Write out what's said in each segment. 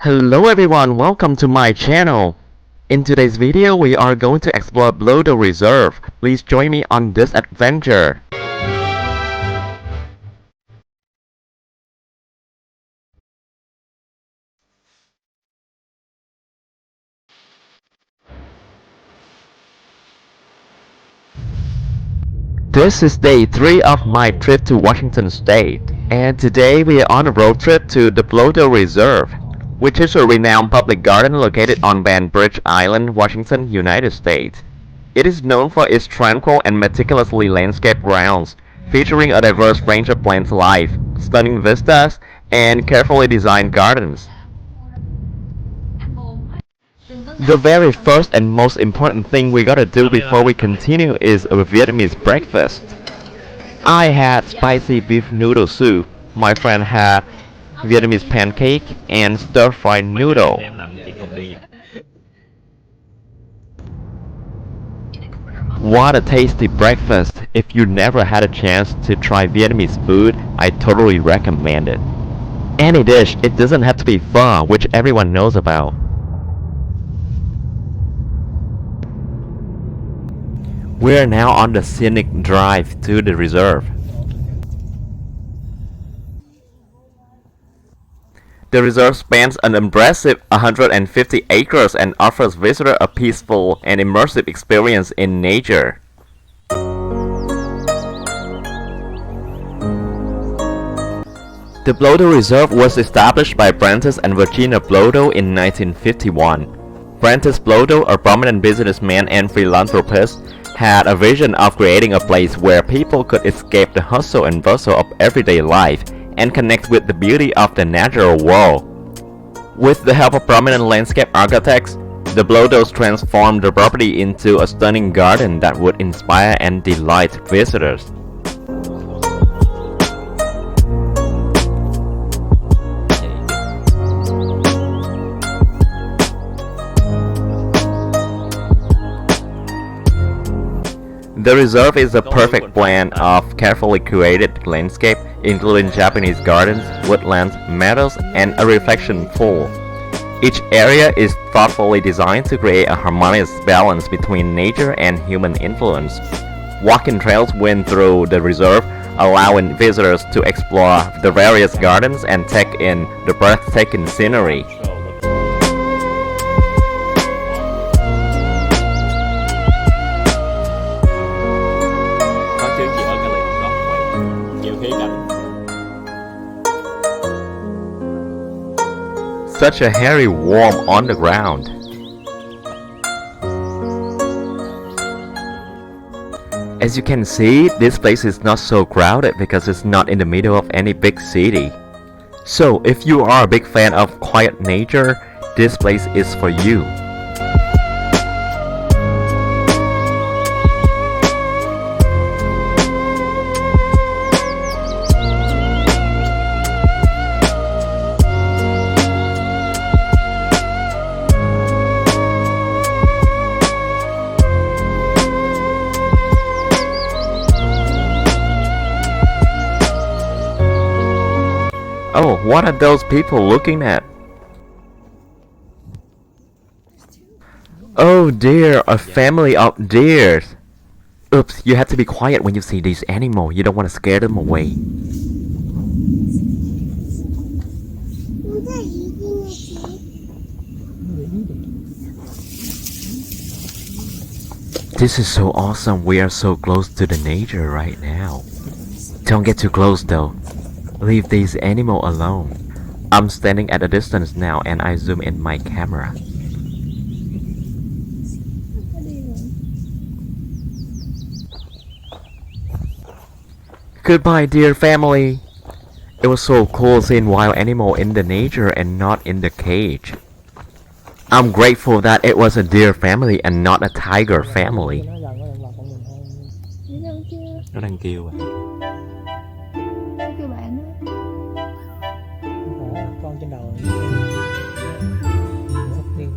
Hello everyone, welcome to my channel. In today's video, we are going to explore Bloedel Reserve. Please join me on this adventure. This is day 3 of my trip to Washington State, and today we are on a road trip to the Bloedel Reserve, which is a renowned public garden located on Bainbridge Island, Washington, United States. It is known for its tranquil and meticulously landscaped grounds, featuring a diverse range of plant life, stunning vistas, and carefully designed gardens. The very first and most important thing we gotta do before we continue is a Vietnamese breakfast. I had spicy beef noodle soup. My friend had Vietnamese pancake and stir-fried noodle. What a tasty breakfast! If you never had a chance to try Vietnamese food, I totally recommend it. Any dish, it doesn't have to be pho, which everyone knows about. We're now on the scenic drive to the reserve. The reserve spans an impressive 150 acres and offers visitors a peaceful and immersive experience in nature. The Bloedel Reserve was established by Francis and Virginia Bloedel in 1951. Francis Bloedel, a prominent businessman and philanthropist, had a vision of creating a place where people could escape the hustle and bustle of everyday life and connect with the beauty of the natural world. With the help of prominent landscape architects, the Bloedels transformed the property into a stunning garden that would inspire and delight visitors. The reserve is a perfect blend of carefully curated landscape, including Japanese gardens, woodlands, meadows, and a reflection pool. Each area is thoughtfully designed to create a harmonious balance between nature and human influence. Walking trails wind through the reserve, allowing visitors to explore the various gardens and take in the breathtaking scenery. Such a hairy worm on the ground. As you can see, this place is not so crowded because it's not in the middle of any big city. So if you are a big fan of quiet nature, this place is for you. Oh, what are those people looking at? Oh dear, a family of deers. Oops, you have to be quiet when you see these animals. You don't want to scare them away. This is so awesome. We are so close to the nature right now. Don't get too close though. Leave these animals alone. I'm standing at a distance now and I zoom in my camera. Goodbye, dear family. It was so cool seeing wild animals in the nature and not in the cage. I'm grateful that it was a deer family and not a tiger family. Nó đang kêu à? Kêu bạn đó. Con trên đầu Nó đang kêu.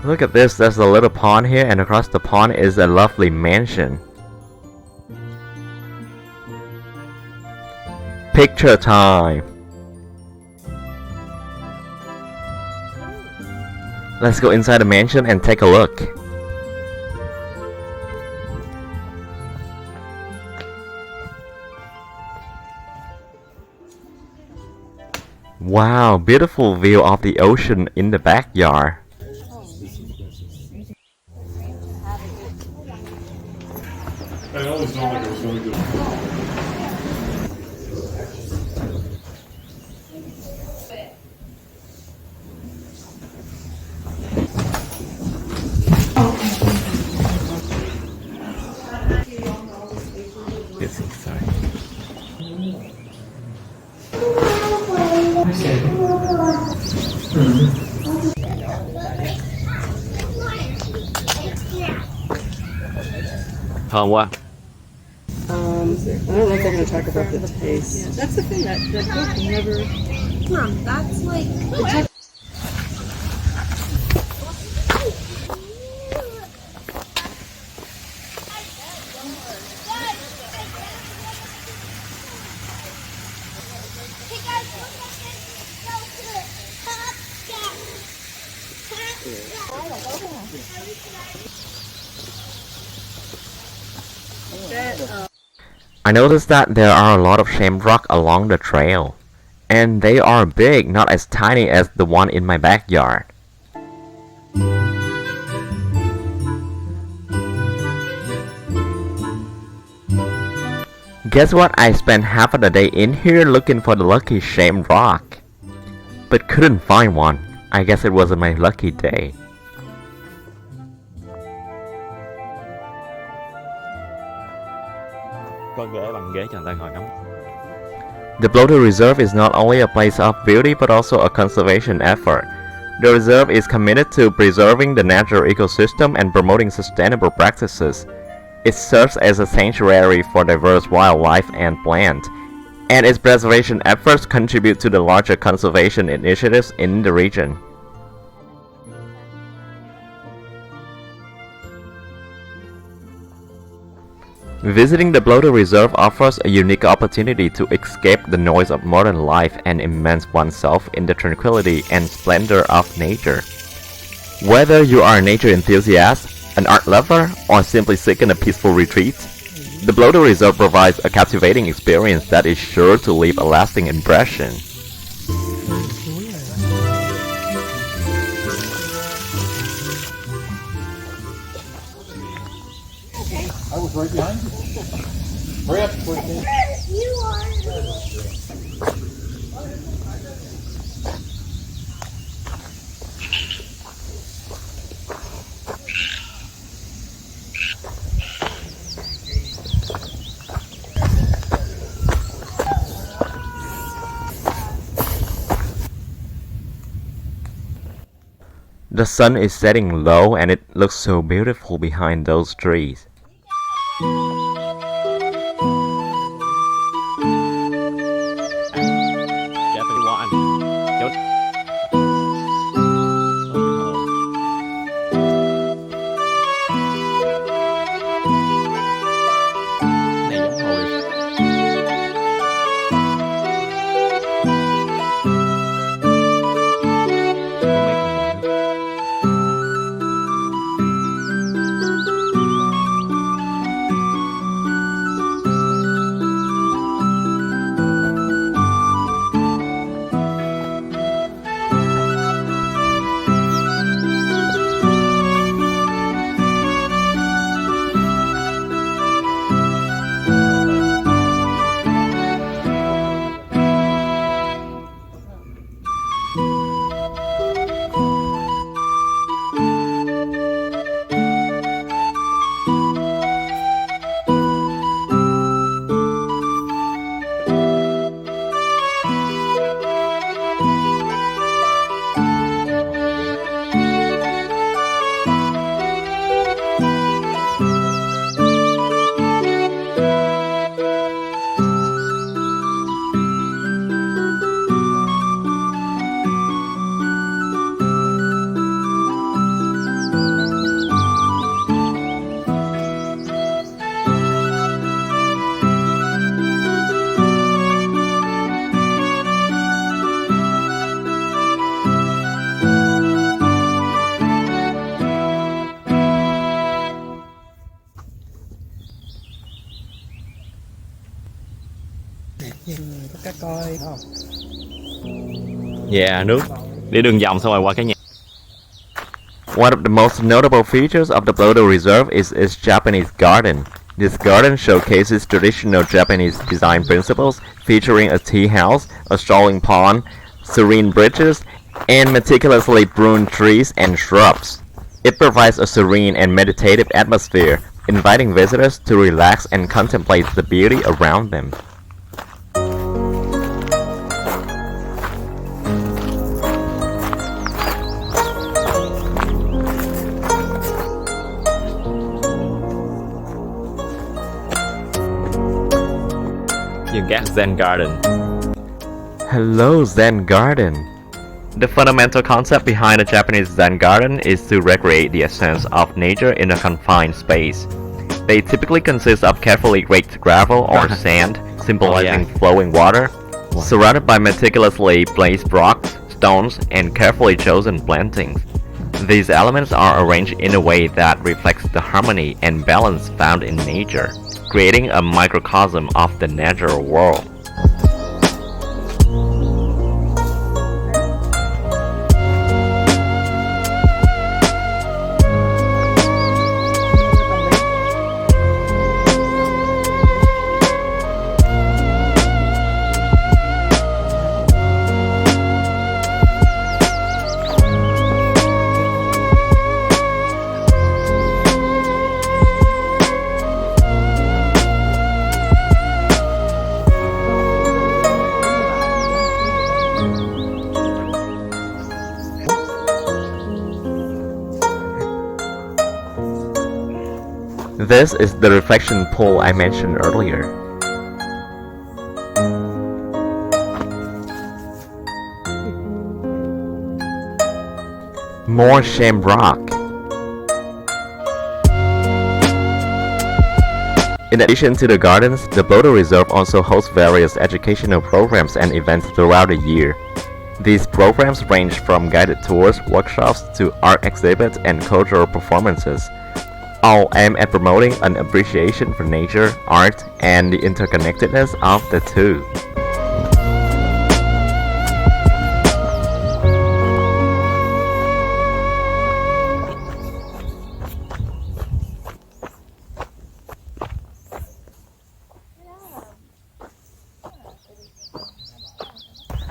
Look at this, there's a little pond here, and across the pond is a lovely mansion. Picture time! Let's go inside the mansion and take a look. Wow, beautiful view of the ocean in the backyard. I always felt like it was really good. It's inside. Thơm quá. I don't know if they're going to talk about the taste. Yeah, that's the thing, that book never... Mom, that's like... I noticed that there are a lot of shamrock along the trail, and they are big, not as tiny as the one in my backyard. Guess what? I spent half of the day in here looking for the lucky shamrock, but couldn't find one. I guess it wasn't my lucky day. Có ghế bằng ghế cho người ta ngồi ngắm. The Bloedel Reserve is not only a place of beauty but also a conservation effort. The reserve is committed to preserving the natural ecosystem and promoting sustainable practices. It serves as a sanctuary for diverse wildlife and plants, and its preservation efforts contribute to the larger conservation initiatives in the region. Visiting the Bloedel Reserve offers a unique opportunity to escape the noise of modern life and immerse oneself in the tranquility and splendor of nature. Whether you are a nature enthusiast, an art lover, or simply seeking a peaceful retreat, the Bloedel Reserve provides a captivating experience that is sure to leave a lasting impression. I was right behind you. Hurry up, quickly. You are... The sun is setting low and it looks so beautiful behind those trees. Dạ tôi đi qua anh. Chút. Này giống hồ điệp. Yeah, nước. Đi đường vòng xong rồi qua cái nhà. One of the most notable features of the Bloedel Reserve is its Japanese garden. This garden showcases traditional Japanese design principles, featuring a tea house, a strolling pond, serene bridges, and meticulously pruned trees and shrubs. It provides a serene and meditative atmosphere, inviting visitors to relax and contemplate the beauty around them. Vườn cát Zen Garden. Hello, Zen Garden! The fundamental concept behind the Japanese Zen Garden is to recreate the essence of nature in a confined space. They typically consist of carefully raked gravel or sand, symbolizing flowing water, surrounded by meticulously placed rocks, stones, and carefully chosen plantings. These elements are arranged in a way that reflects the harmony and balance found in nature, creating a microcosm of the natural world. This is the reflection pool I mentioned earlier. More shamrock. In addition to the gardens, the Bloedel Reserve also hosts various educational programs and events throughout the year. These programs range from guided tours, workshops, to art exhibits and cultural performances, all aimed at promoting an appreciation for nature, art, and the interconnectedness of the two.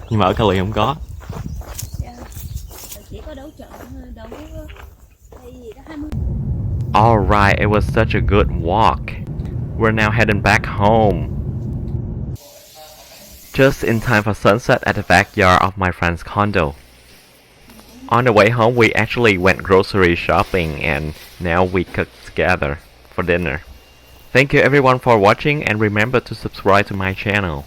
Nhưng mà ở Cali không có. Chỉ có đấu trận thôi, đấu hay gì đó 20. Alright, it was such a good walk. We're now heading back home. Just in time for sunset at the backyard of my friend's condo. On the way home, we actually went grocery shopping and now we cooked together for dinner. Thank you everyone for watching and remember to subscribe to my channel.